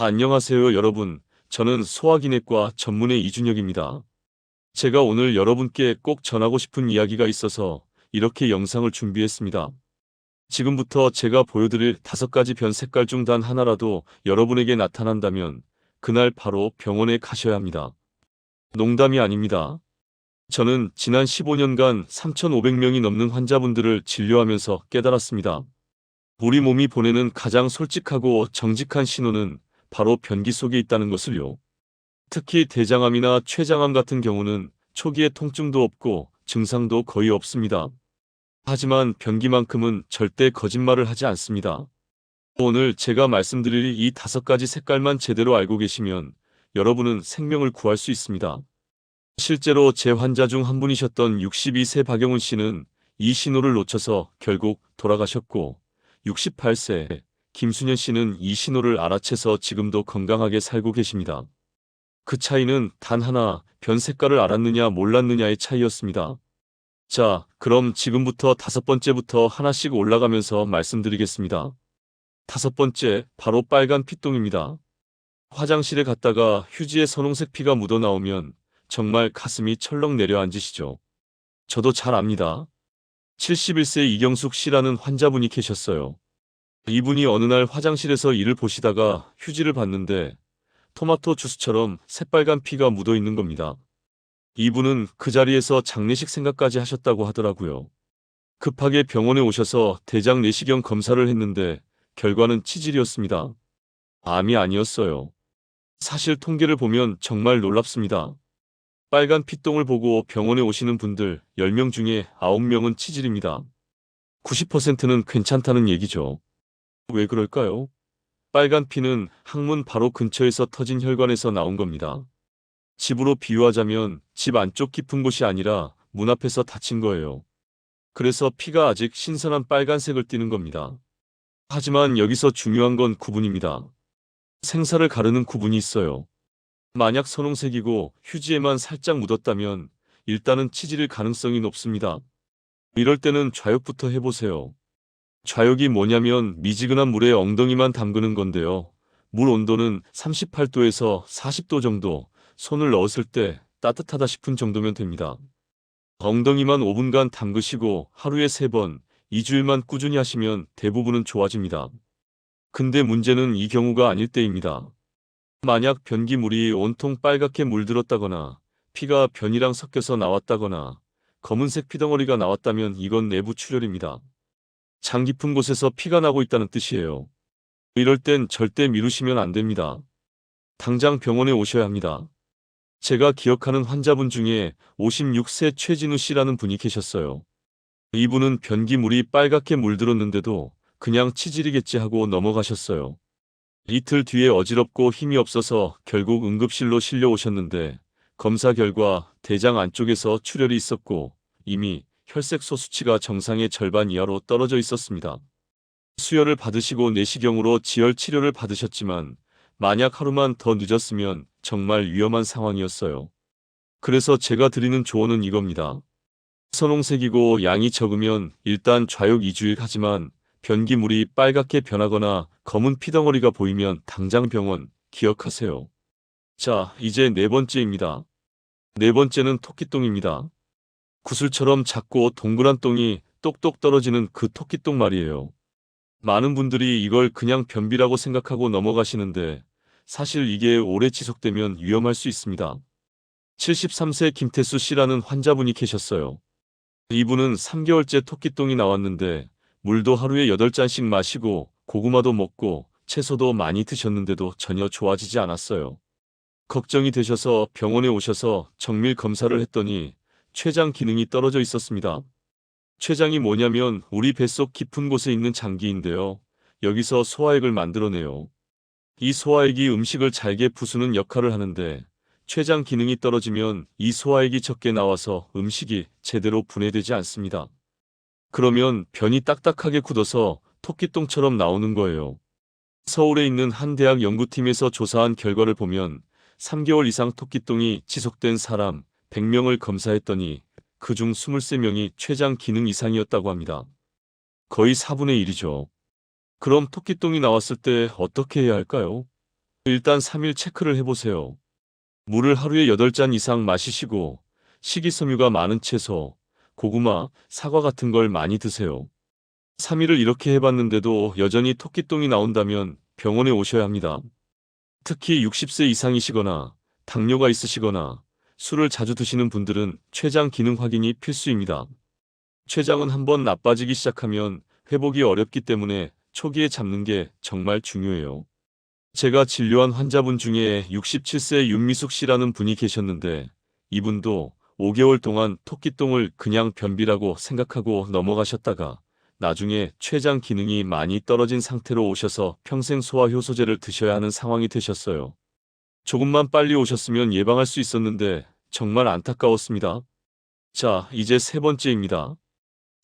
안녕하세요, 여러분. 저는 소화기내과 전문의 이준혁입니다. 제가 오늘 여러분께 꼭 전하고 싶은 이야기가 있어서 이렇게 영상을 준비했습니다. 지금부터 제가 보여드릴 5가지 변 색깔 중 단 하나라도 여러분에게 나타난다면 그날 바로 병원에 가셔야 합니다. 농담이 아닙니다. 저는 지난 15년간 3,500명이 넘는 환자분들을 진료하면서 깨달았습니다. 우리 몸이 보내는 가장 솔직하고 정직한 신호는 바로 변기 속에 있다는 것을요. 특히 대장암이나 췌장암 같은 경우는 초기에 통증도 없고 증상도 거의 없습니다. 하지만 변기만큼은 절대 거짓말을 하지 않습니다. 오늘 제가 말씀드릴 이 5가지 색깔만 제대로 알고 계시면 여러분은 생명을 구할 수 있습니다. 실제로 제 환자 중 한 분이셨던 62세 박영훈 씨는 이 신호를 놓쳐서 결국 돌아가셨고, 68세 김순현 씨는 이 신호를 알아채서 지금도 건강하게 살고 계십니다. 그 차이는 단 하나, 변 색깔을 알았느냐 몰랐느냐의 차이였습니다. 자, 그럼 지금부터 5번째부터 하나씩 올라가면서 말씀드리겠습니다. 5번째, 바로 빨간 피똥입니다. 화장실에 갔다가 휴지에 선홍색 피가 묻어 나오면 정말 가슴이 철렁 내려앉으시죠. 저도 잘 압니다. 71세 이경숙 씨라는 환자분이 계셨어요. 이분이 어느 날 화장실에서 일을 보시다가 휴지를 봤는데 토마토 주스처럼 새빨간 피가 묻어 있는 겁니다. 이분은 그 자리에서 장례식 생각까지 하셨다고 하더라고요. 급하게 병원에 오셔서 대장 내시경 검사를 했는데 결과는 치질이었습니다. 암이 아니었어요. 사실 통계를 보면 정말 놀랍습니다. 빨간 피똥을 보고 병원에 오시는 분들 10명 중에 9명은 치질입니다. 90%는 괜찮다는 얘기죠. 왜 그럴까요? 빨간 피는 항문 바로 근처에서 터진 혈관에서 나온 겁니다. 집으로 비유하자면 집 안쪽 깊은 곳이 아니라 문 앞에서 다친 거예요. 그래서 피가 아직 신선한 빨간색을 띠는 겁니다. 하지만 여기서 중요한 건 구분입니다. 생사를 가르는 구분이 있어요. 만약 선홍색이고 휴지에만 살짝 묻었다면 일단은 치질일 가능성이 높습니다. 이럴 때는 좌욕부터 해보세요. 좌욕이 뭐냐면 미지근한 물에 엉덩이만 담그는 건데요. 물 온도는 38도에서 40도 정도, 손을 넣었을 때 따뜻하다 싶은 정도면 됩니다. 엉덩이만 5분간 담그시고 하루에 3번, 2주일만 꾸준히 하시면 대부분은 좋아집니다. 근데 문제는 이 경우가 아닐 때입니다. 만약 변기물이 온통 빨갛게 물들었다거나 피가 변이랑 섞여서 나왔다거나 검은색 피덩어리가 나왔다면 이건 내부 출혈입니다. 장 깊은 곳에서 피가 나고 있다는 뜻이에요. 이럴 땐 절대 미루시면 안 됩니다. 당장 병원에 오셔야 합니다. 제가 기억하는 환자분 중에 56세 최진우 씨라는 분이 계셨어요. 이분은 변기물이 빨갛게 물들었는데도 그냥 치질이겠지 하고 넘어가셨어요. 이틀 뒤에 어지럽고 힘이 없어서 결국 응급실로 실려오셨는데 검사 결과 대장 안쪽에서 출혈이 있었고 이미 혈색소 수치가 정상의 절반 이하로 떨어져 있었습니다. 수혈을 받으시고 내시경으로 지혈 치료를 받으셨지만 만약 하루만 더 늦었으면 정말 위험한 상황이었어요. 그래서 제가 드리는 조언은 이겁니다. 선홍색이고 양이 적으면 일단 좌욕 2주일 하지만 변기물이 빨갛게 변하거나 검은 피덩어리가 보이면 당장 병원 기억하세요. 자, 이제 4번째입니다. 4번째는 토끼똥입니다. 구슬처럼 작고 동그란 똥이 똑똑 떨어지는 그 토끼똥 말이에요. 많은 분들이 이걸 그냥 변비라고 생각하고 넘어가시는데 사실 이게 오래 지속되면 위험할 수 있습니다. 73세 김태수 씨라는 환자분이 계셨어요. 이분은 3개월째 토끼똥이 나왔는데 물도 하루에 8잔씩 마시고 고구마도 먹고 채소도 많이 드셨는데도 전혀 좋아지지 않았어요. 걱정이 되셔서 병원에 오셔서 정밀 검사를 했더니 췌장 기능이 떨어져 있었습니다. 췌장이 뭐냐면 우리 뱃속 깊은 곳에 있는 장기인데요. 여기서 소화액을 만들어내요. 이 소화액이 음식을 잘게 부수는 역할을 하는데 췌장 기능이 떨어지면 이 소화액이 적게 나와서 음식이 제대로 분해되지 않습니다. 그러면 변이 딱딱하게 굳어서 토끼똥처럼 나오는 거예요. 서울에 있는 한 대학 연구팀에서 조사한 결과를 보면 3개월 이상 토끼똥이 지속된 사람 100명을 검사했더니 그중 23명이 췌장 기능 이상이었다고 합니다. 거의 4분의 1이죠. 그럼 토끼똥이 나왔을 때 어떻게 해야 할까요? 일단 3일 체크를 해보세요. 물을 하루에 8잔 이상 마시시고 식이섬유가 많은 채소, 고구마, 사과 같은 걸 많이 드세요. 3일을 이렇게 해봤는데도 여전히 토끼똥이 나온다면 병원에 오셔야 합니다. 특히 60세 이상이시거나 당뇨가 있으시거나 술을 자주 드시는 분들은 췌장 기능 확인이 필수입니다. 췌장은 한번 나빠지기 시작하면 회복이 어렵기 때문에 초기에 잡는 게 정말 중요해요. 제가 진료한 환자분 중에 67세 윤미숙 씨라는 분이 계셨는데 이분도 5개월 동안 토끼똥을 그냥 변비라고 생각하고 넘어가셨다가 나중에 췌장 기능이 많이 떨어진 상태로 오셔서 평생 소화효소제를 드셔야 하는 상황이 되셨어요. 조금만 빨리 오셨으면 예방할 수 있었는데 정말 안타까웠습니다. 자, 이제 세 번째입니다.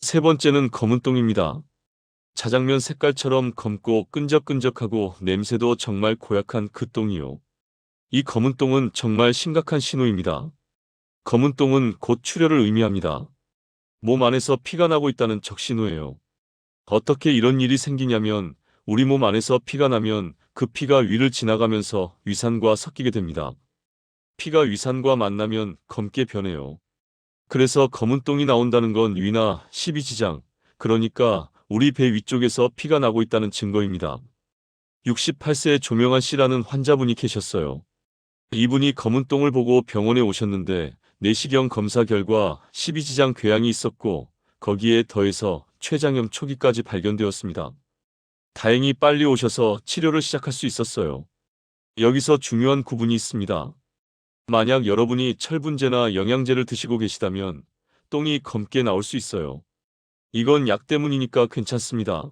세 번째는 검은 똥입니다. 자장면 색깔처럼 검고 끈적끈적하고 냄새도 정말 고약한 그 똥이요. 이 검은 똥은 정말 심각한 신호입니다. 검은 똥은 곧 출혈을 의미합니다. 몸 안에서 피가 나고 있다는 적신호예요. 어떻게 이런 일이 생기냐면 우리 몸 안에서 피가 나면 그 피가 위를 지나가면서 위산과 섞이게 됩니다. 피가 위산과 만나면 검게 변해요. 그래서 검은 똥이 나온다는 건 위나 십이지장, 그러니까 우리 배 위쪽에서 피가 나고 있다는 증거입니다. 68세의 조명환 씨라는 환자분이 계셨어요. 이분이 검은 똥을 보고 병원에 오셨는데 내시경 검사 결과 십이지장 궤양이 있었고 거기에 더해서 췌장염 초기까지 발견되었습니다. 다행히 빨리 오셔서 치료를 시작할 수 있었어요. 여기서 중요한 구분이 있습니다. 만약 여러분이 철분제나 영양제를 드시고 계시다면 똥이 검게 나올 수 있어요. 이건 약 때문이니까 괜찮습니다.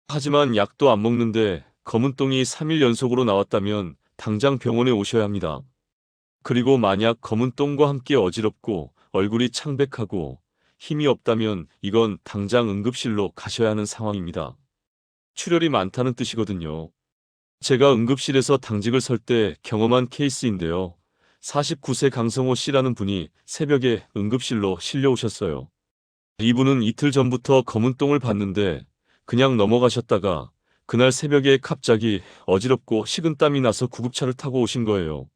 하지만 약도 안 먹는데 검은 똥이 3일 연속으로 나왔다면 당장 병원에 오셔야 합니다. 그리고 만약 검은 똥과 함께 어지럽고 얼굴이 창백하고 힘이 없다면 이건 당장 응급실로 가셔야 하는 상황입니다. 출혈이 많다는 뜻이거든요. 제가 응급실에서 당직을 설 때 경험한 케이스인데요. 49세 강성호 씨라는 분이 새벽에 응급실로 실려오셨어요. 이분은 이틀 전부터 검은 똥을 봤는데 그냥 넘어가셨다가 그날 새벽에 갑자기 어지럽고 식은땀이 나서 구급차를 타고 오신 거예요.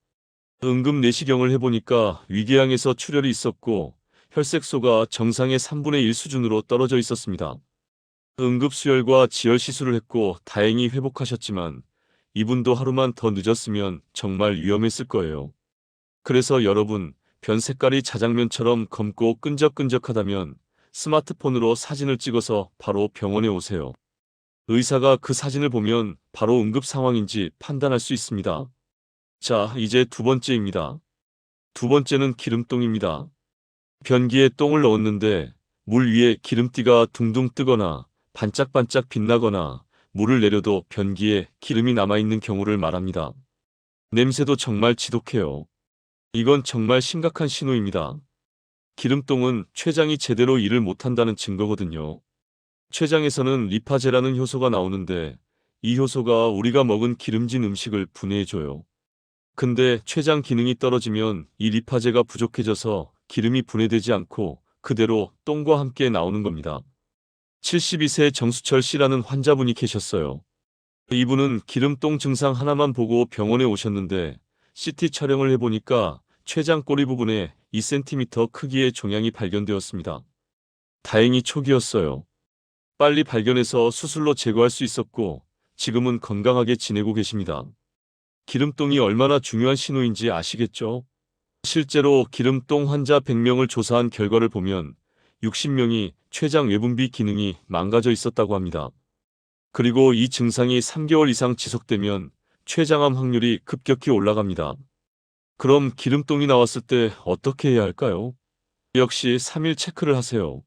응급 내시경을 해보니까 위궤양에서 출혈이 있었고 혈색소가 정상의 3분의 1 수준으로 떨어져 있었습니다. 응급수혈과 지혈 시술을 했고 다행히 회복하셨지만 이분도 하루만 더 늦었으면 정말 위험했을 거예요. 그래서 여러분, 변 색깔이 자장면처럼 검고 끈적끈적하다면 스마트폰으로 사진을 찍어서 바로 병원에 오세요. 의사가 그 사진을 보면 바로 응급 상황인지 판단할 수 있습니다. 자, 이제 두 번째입니다. 두 번째는 기름똥입니다. 변기에 똥을 넣었는데 물 위에 기름띠가 둥둥 뜨거나 반짝반짝 빛나거나 물을 내려도 변기에 기름이 남아있는 경우를 말합니다. 냄새도 정말 지독해요. 이건 정말 심각한 신호입니다. 기름똥은 췌장이 제대로 일을 못한다는 증거거든요. 췌장에서는 리파제라는 효소가 나오는데 이 효소가 우리가 먹은 기름진 음식을 분해해줘요. 근데 췌장 기능이 떨어지면 이 리파제가 부족해져서 기름이 분해되지 않고 그대로 똥과 함께 나오는 겁니다. 72세 정수철 씨라는 환자분이 계셨어요. 이분은 기름똥 증상 하나만 보고 병원에 오셨는데 CT 촬영을 해보니까 췌장 꼬리 부분에 2cm 크기의 종양이 발견되었습니다. 다행히 초기였어요. 빨리 발견해서 수술로 제거할 수 있었고 지금은 건강하게 지내고 계십니다. 기름똥이 얼마나 중요한 신호인지 아시겠죠? 실제로 기름똥 환자 100명을 조사한 결과를 보면 60명이 췌장 외분비 기능이 망가져 있었다고 합니다. 그리고 이 증상이 3개월 이상 지속되면 췌장암 확률이 급격히 올라갑니다. 그럼 기름똥이 나왔을 때 어떻게 해야 할까요? 역시 3일 체크를 하세요.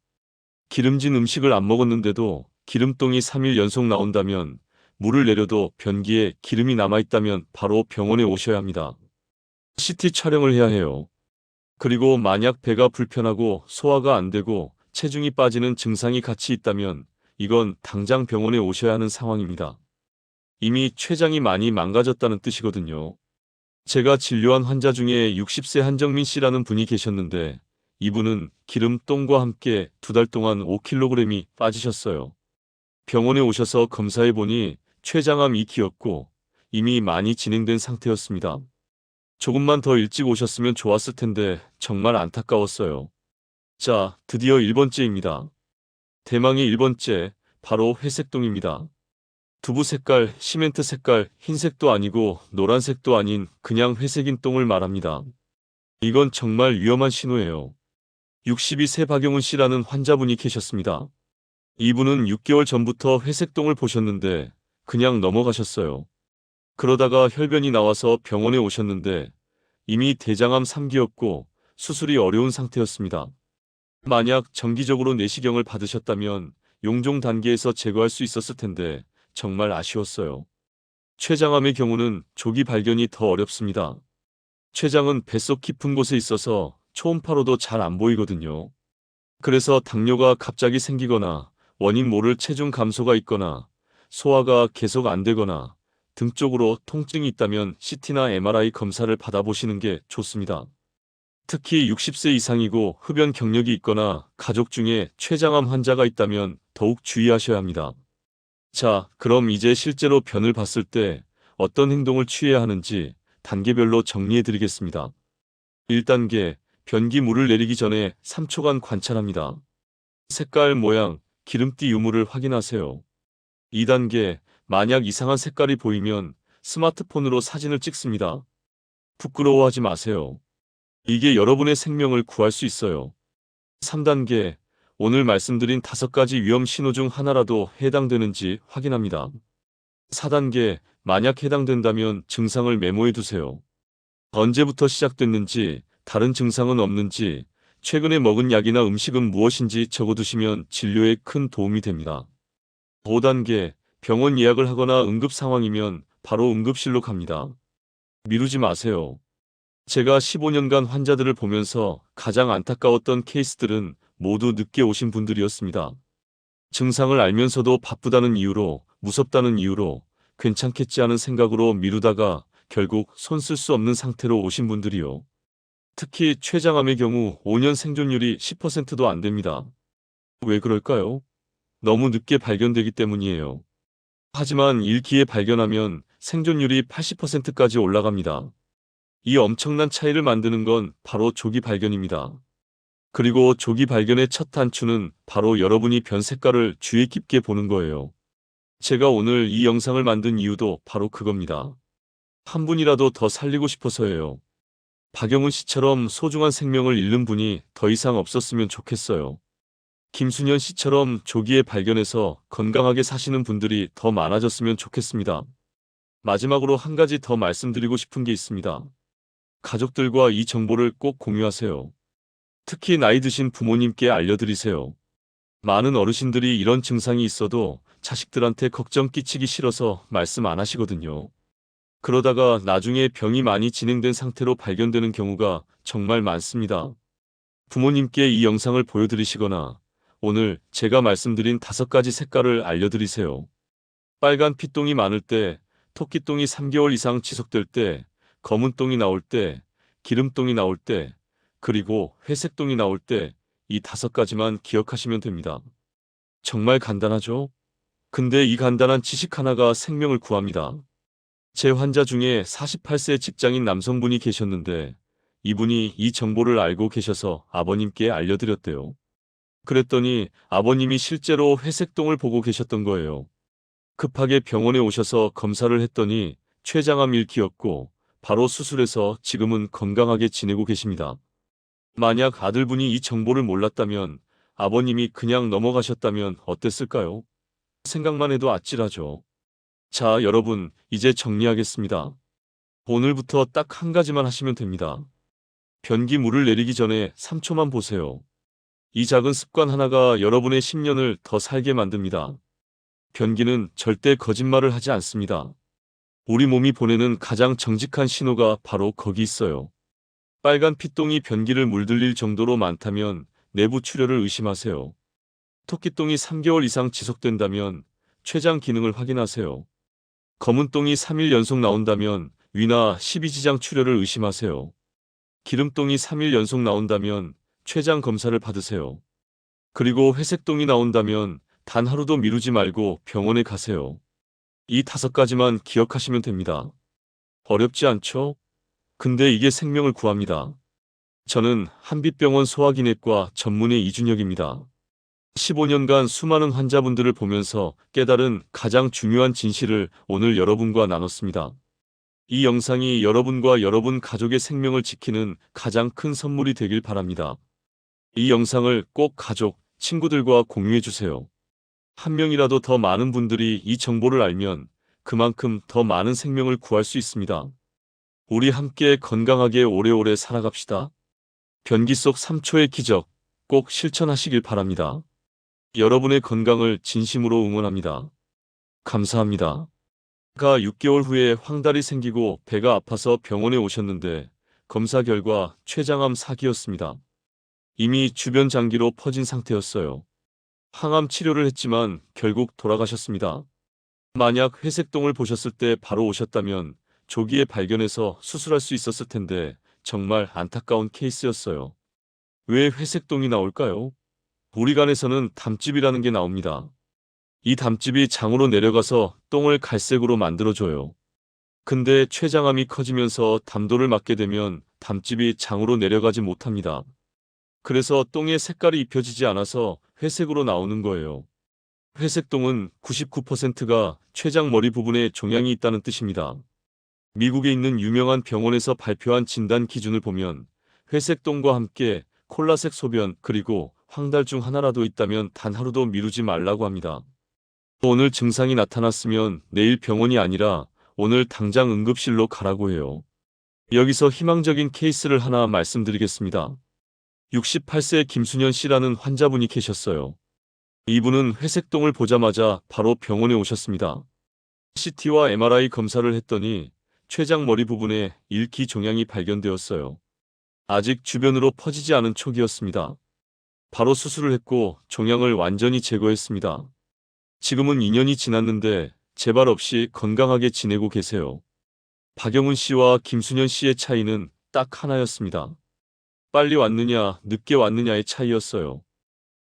기름진 음식을 안 먹었는데도 기름똥이 3일 연속 나온다면 물을 내려도 변기에 기름이 남아있다면 바로 병원에 오셔야 합니다. CT 촬영을 해야 해요. 그리고 만약 배가 불편하고 소화가 안 되고 체중이 빠지는 증상이 같이 있다면 이건 당장 병원에 오셔야 하는 상황입니다. 이미 췌장이 많이 망가졌다는 뜻이거든요. 제가 진료한 환자 중에 60세 한정민 씨라는 분이 계셨는데 이분은 기름똥과 함께 2달 동안 5kg이 빠지셨어요. 병원에 오셔서 검사해보니 췌장암 2기였고 이미 많이 진행된 상태였습니다. 조금만 더 일찍 오셨으면 좋았을 텐데 정말 안타까웠어요. 자, 드디어 1번째입니다. 대망의 1번째, 바로 회색동입니다. 두부 색깔, 시멘트 색깔, 흰색도 아니고 노란색도 아닌 그냥 회색인 똥을 말합니다. 이건 정말 위험한 신호예요. 62세 박용훈 씨라는 환자분이 계셨습니다. 이분은 6개월 전부터 회색똥을 보셨는데 그냥 넘어가셨어요. 그러다가 혈변이 나와서 병원에 오셨는데 이미 대장암 3기였고 수술이 어려운 상태였습니다. 만약 정기적으로 내시경을 받으셨다면 용종 단계에서 제거할 수 있었을 텐데 정말 아쉬웠어요. 췌장암의 경우는 조기 발견이 더 어렵습니다. 췌장은 뱃속 깊은 곳에 있어서 초음파로도 잘 안 보이거든요. 그래서 당뇨가 갑자기 생기거나 원인 모를 체중 감소가 있거나 소화가 계속 안 되거나 등 쪽으로 통증이 있다면 CT나 MRI 검사를 받아보시는 게 좋습니다. 특히 60세 이상이고 흡연 경력이 있거나 가족 중에 췌장암 환자가 있다면 더욱 주의하셔야 합니다. 자, 그럼 이제 실제로 변을 봤을 때 어떤 행동을 취해야 하는지 단계별로 정리해 드리겠습니다. 1단계, 변기 물을 내리기 전에 3초간 관찰합니다. 색깔, 모양, 기름띠 유무를 확인하세요. 2단계, 만약 이상한 색깔이 보이면 스마트폰으로 사진을 찍습니다. 부끄러워하지 마세요. 이게 여러분의 생명을 구할 수 있어요. 3단계, 오늘 말씀드린 5가지 위험 신호 중 하나라도 해당되는지 확인합니다. 4단계, 만약 해당된다면 증상을 메모해 두세요. 언제부터 시작됐는지, 다른 증상은 없는지, 최근에 먹은 약이나 음식은 무엇인지 적어두시면 진료에 큰 도움이 됩니다. 5단계, 병원 예약을 하거나 응급 상황이면 바로 응급실로 갑니다. 미루지 마세요. 제가 15년간 환자들을 보면서 가장 안타까웠던 케이스들은 모두 늦게 오신 분들이었습니다. 증상을 알면서도 바쁘다는 이유로, 무섭다는 이유로, 괜찮겠지 하는 생각으로 미루다가 결국 손 쓸 수 없는 상태로 오신 분들이요. 특히 췌장암의 경우 5년 생존율이 10%도 안 됩니다. 왜 그럴까요? 너무 늦게 발견되기 때문이에요. 하지만 일기에 발견하면 생존율이 80%까지 올라갑니다. 이 엄청난 차이를 만드는 건 바로 조기 발견입니다. 그리고 조기 발견의 첫 단추는 바로 여러분이 변 색깔을 주의 깊게 보는 거예요. 제가 오늘 이 영상을 만든 이유도 바로 그겁니다. 한 분이라도 더 살리고 싶어서예요. 박영훈 씨처럼 소중한 생명을 잃는 분이 더 이상 없었으면 좋겠어요. 김순현 씨처럼 조기에 발견해서 건강하게 사시는 분들이 더 많아졌으면 좋겠습니다. 마지막으로 한 가지 더 말씀드리고 싶은 게 있습니다. 가족들과 이 정보를 꼭 공유하세요. 특히 나이 드신 부모님께 알려드리세요. 많은 어르신들이 이런 증상이 있어도 자식들한테 걱정 끼치기 싫어서 말씀 안 하시거든요. 그러다가 나중에 병이 많이 진행된 상태로 발견되는 경우가 정말 많습니다. 부모님께 이 영상을 보여드리시거나 오늘 제가 말씀드린 5가지 색깔을 알려드리세요. 빨간 피똥이 많을 때, 토끼똥이 3개월 이상 지속될 때, 검은 똥이 나올 때, 기름똥이 나올 때, 그리고 회색똥이 나올 때 이 5가지만 기억하시면 됩니다. 정말 간단하죠? 근데 이 간단한 지식 하나가 생명을 구합니다. 제 환자 중에 48세 직장인 남성분이 계셨는데 이분이 이 정보를 알고 계셔서 아버님께 알려드렸대요. 그랬더니 아버님이 실제로 회색똥을 보고 계셨던 거예요. 급하게 병원에 오셔서 검사를 했더니 췌장암 1기였고 바로 수술해서 지금은 건강하게 지내고 계십니다. 만약 아들분이 이 정보를 몰랐다면 아버님이 그냥 넘어가셨다면 어땠을까요? 생각만 해도 아찔하죠. 자, 여러분, 이제 정리하겠습니다. 오늘부터 딱 한 가지만 하시면 됩니다. 변기 물을 내리기 전에 3초만 보세요. 이 작은 습관 하나가 여러분의 10년을 더 살게 만듭니다. 변기는 절대 거짓말을 하지 않습니다. 우리 몸이 보내는 가장 정직한 신호가 바로 거기 있어요. 빨간 피똥이 변기를 물들일 정도로 많다면 내부 출혈을 의심하세요. 토끼똥이 3개월 이상 지속된다면 췌장 기능을 확인하세요. 검은 똥이 3일 연속 나온다면 위나 십이지장 출혈을 의심하세요. 기름똥이 3일 연속 나온다면 췌장 검사를 받으세요. 그리고 회색똥이 나온다면 단 하루도 미루지 말고 병원에 가세요. 이 5가지만 기억하시면 됩니다. 어렵지 않죠? 근데 이게 생명을 구합니다. 저는 한빛병원 소화기내과 전문의 이준혁입니다. 15년간 수많은 환자분들을 보면서 깨달은 가장 중요한 진실을 오늘 여러분과 나눴습니다. 이 영상이 여러분과 여러분 가족의 생명을 지키는 가장 큰 선물이 되길 바랍니다. 이 영상을 꼭 가족, 친구들과 공유해 주세요. 한 명이라도 더 많은 분들이 이 정보를 알면 그만큼 더 많은 생명을 구할 수 있습니다. 우리 함께 건강하게 오래오래 살아갑시다. 변기 속 3초의 기적 꼭 실천하시길 바랍니다. 여러분의 건강을 진심으로 응원합니다. 감사합니다. 가 6개월 후에 황달이 생기고 배가 아파서 병원에 오셨는데 검사 결과 췌장암 4기였습니다. 이미 주변 장기로 퍼진 상태였어요. 항암 치료를 했지만 결국 돌아가셨습니다. 만약 회색동을 보셨을 때 바로 오셨다면 조기에 발견해서 수술할 수 있었을 텐데 정말 안타까운 케이스였어요. 왜 회색동이 나올까요? 우리 간에서는 담즙이라는 게 나옵니다. 이 담즙이 장으로 내려가서 똥을 갈색으로 만들어줘요. 근데 췌장암이 커지면서 담도를 맞게 되면 담즙이 장으로 내려가지 못합니다. 그래서 똥의 색깔이 입혀지지 않아서 회색으로 나오는 거예요. 회색똥은 99%가 췌장 머리 부분에 종양이 있다는 뜻입니다. 미국에 있는 유명한 병원에서 발표한 진단 기준을 보면 회색똥과 함께 콜라색 소변 그리고 황달 중 하나라도 있다면 단 하루도 미루지 말라고 합니다. 오늘 증상이 나타났으면 내일 병원이 아니라 오늘 당장 응급실로 가라고 해요. 여기서 희망적인 케이스를 하나 말씀드리겠습니다. 68세 김순현 씨라는 환자분이 계셨어요. 이분은 회색똥을 보자마자 바로 병원에 오셨습니다. CT와 MRI 검사를 했더니 췌장 머리 부분에 일기 종양이 발견되었어요. 아직 주변으로 퍼지지 않은 초기였습니다. 바로 수술을 했고 종양을 완전히 제거했습니다. 지금은 2년이 지났는데 재발 없이 건강하게 지내고 계세요. 박영훈 씨와 김순현 씨의 차이는 딱 하나였습니다. 빨리 왔느냐, 늦게 왔느냐의 차이였어요.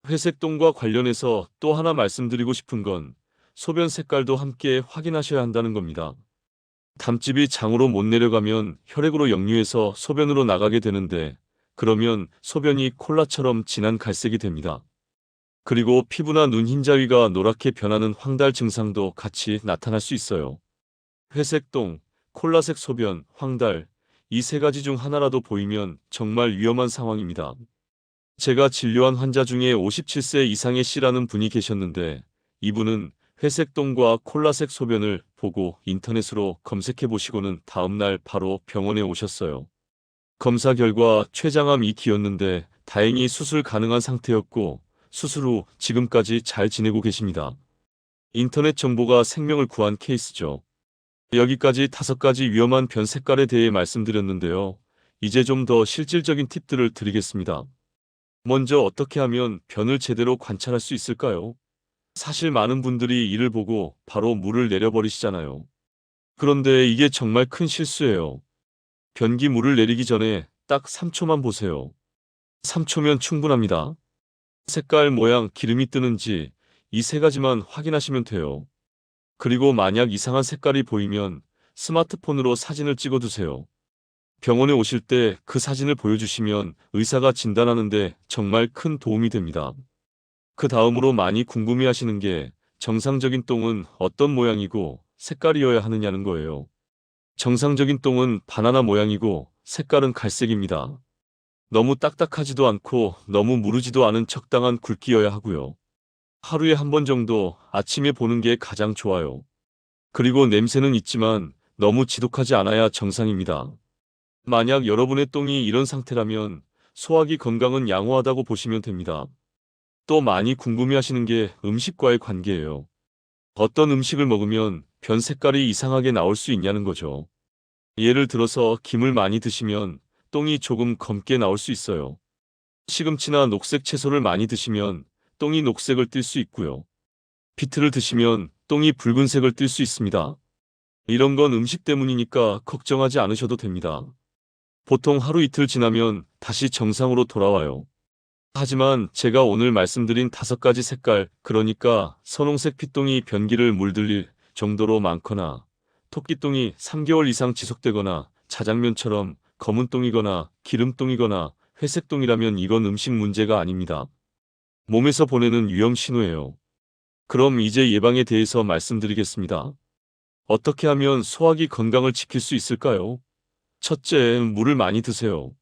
회색똥과 관련해서 또 하나 말씀드리고 싶은 건 소변 색깔도 함께 확인하셔야 한다는 겁니다. 담즙이 장으로 못 내려가면 혈액으로 역류해서 소변으로 나가게 되는데 그러면 소변이 콜라처럼 진한 갈색이 됩니다. 그리고 피부나 눈 흰자위가 노랗게 변하는 황달 증상도 같이 나타날 수 있어요. 회색똥, 콜라색 소변, 황달, 이 3가지 중 하나라도 보이면 정말 위험한 상황입니다. 제가 진료한 환자 중에 57세 이상의 C라는 분이 계셨는데 이분은 회색똥과 콜라색 소변을 보고 인터넷으로 검색해 보시고는 다음날 바로 병원에 오셨어요. 검사 결과 췌장암 2기였는데 다행히 수술 가능한 상태였고 수술 후 지금까지 잘 지내고 계십니다. 인터넷 정보가 생명을 구한 케이스죠. 여기까지 5가지 위험한 변 색깔에 대해 말씀드렸는데요. 이제 좀 더 실질적인 팁들을 드리겠습니다. 먼저 어떻게 하면 변을 제대로 관찰할 수 있을까요? 사실 많은 분들이 이를 보고 바로 물을 내려버리시잖아요. 그런데 이게 정말 큰 실수예요. 변기 물을 내리기 전에 딱 3초만 보세요. 3초면 충분합니다. 색깔, 모양, 기름이 뜨는지 이 3가지만 확인하시면 돼요. 그리고 만약 이상한 색깔이 보이면 스마트폰으로 사진을 찍어두세요. 병원에 오실 때 그 사진을 보여주시면 의사가 진단하는데 정말 큰 도움이 됩니다. 그 다음으로 많이 궁금해하시는 게 정상적인 똥은 어떤 모양이고 색깔이어야 하느냐는 거예요. 정상적인 똥은 바나나 모양이고 색깔은 갈색입니다. 너무 딱딱하지도 않고 너무 무르지도 않은 적당한 굵기여야 하고요. 하루에 한 번 정도 아침에 보는 게 가장 좋아요. 그리고 냄새는 있지만 너무 지독하지 않아야 정상입니다. 만약 여러분의 똥이 이런 상태라면 소화기 건강은 양호하다고 보시면 됩니다. 또 많이 궁금해하시는 게 음식과의 관계예요. 어떤 음식을 먹으면 변 색깔이 이상하게 나올 수 있냐는 거죠. 예를 들어서 김을 많이 드시면 똥이 조금 검게 나올 수 있어요. 시금치나 녹색 채소를 많이 드시면 똥이 녹색을 띨 수 있고요. 비트를 드시면 똥이 붉은색을 띨 수 있습니다. 이런 건 음식 때문이니까 걱정하지 않으셔도 됩니다. 보통 하루 이틀 지나면 다시 정상으로 돌아와요. 하지만 제가 오늘 말씀드린 5가지 색깔, 그러니까 선홍색 핏똥이 변기를 물들일 정도로 많거나 토끼똥이 3개월 이상 지속되거나 자장면처럼 검은 똥이거나 기름똥이거나 회색똥이라면 이건 음식 문제가 아닙니다. 몸에서 보내는 위험 신호예요. 그럼 이제 예방에 대해서 말씀드리겠습니다. 어떻게 하면 소화기 건강을 지킬 수 있을까요? 첫째, 물을 많이 드세요.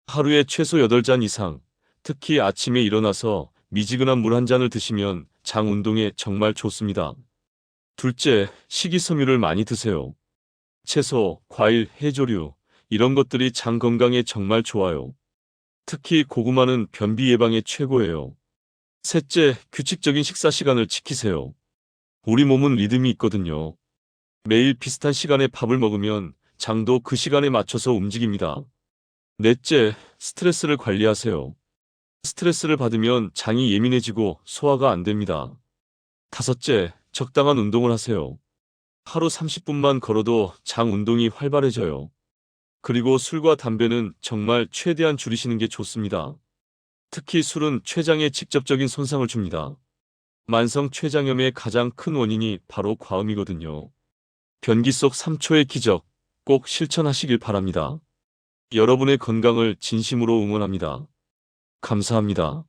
하루에 최소 8잔 이상, 특히 아침에 일어나서 미지근한 물 한 잔을 드시면 장 운동에 정말 좋습니다. 둘째, 식이섬유를 많이 드세요. 채소, 과일, 해조류, 이런 것들이 장 건강에 정말 좋아요. 특히 고구마는 변비 예방에 최고예요. 셋째, 규칙적인 식사 시간을 지키세요. 우리 몸은 리듬이 있거든요. 매일 비슷한 시간에 밥을 먹으면 장도 그 시간에 맞춰서 움직입니다. 넷째, 스트레스를 관리하세요. 스트레스를 받으면 장이 예민해지고 소화가 안 됩니다. 다섯째, 적당한 운동을 하세요. 하루 30분만 걸어도 장 운동이 활발해져요. 그리고 술과 담배는 정말 최대한 줄이시는 게 좋습니다. 특히 술은 췌장에 직접적인 손상을 줍니다. 만성 췌장염의 가장 큰 원인이 바로 과음이거든요. 변기 속 3초의 기적 꼭 실천하시길 바랍니다. 여러분의 건강을 진심으로 응원합니다. 감사합니다.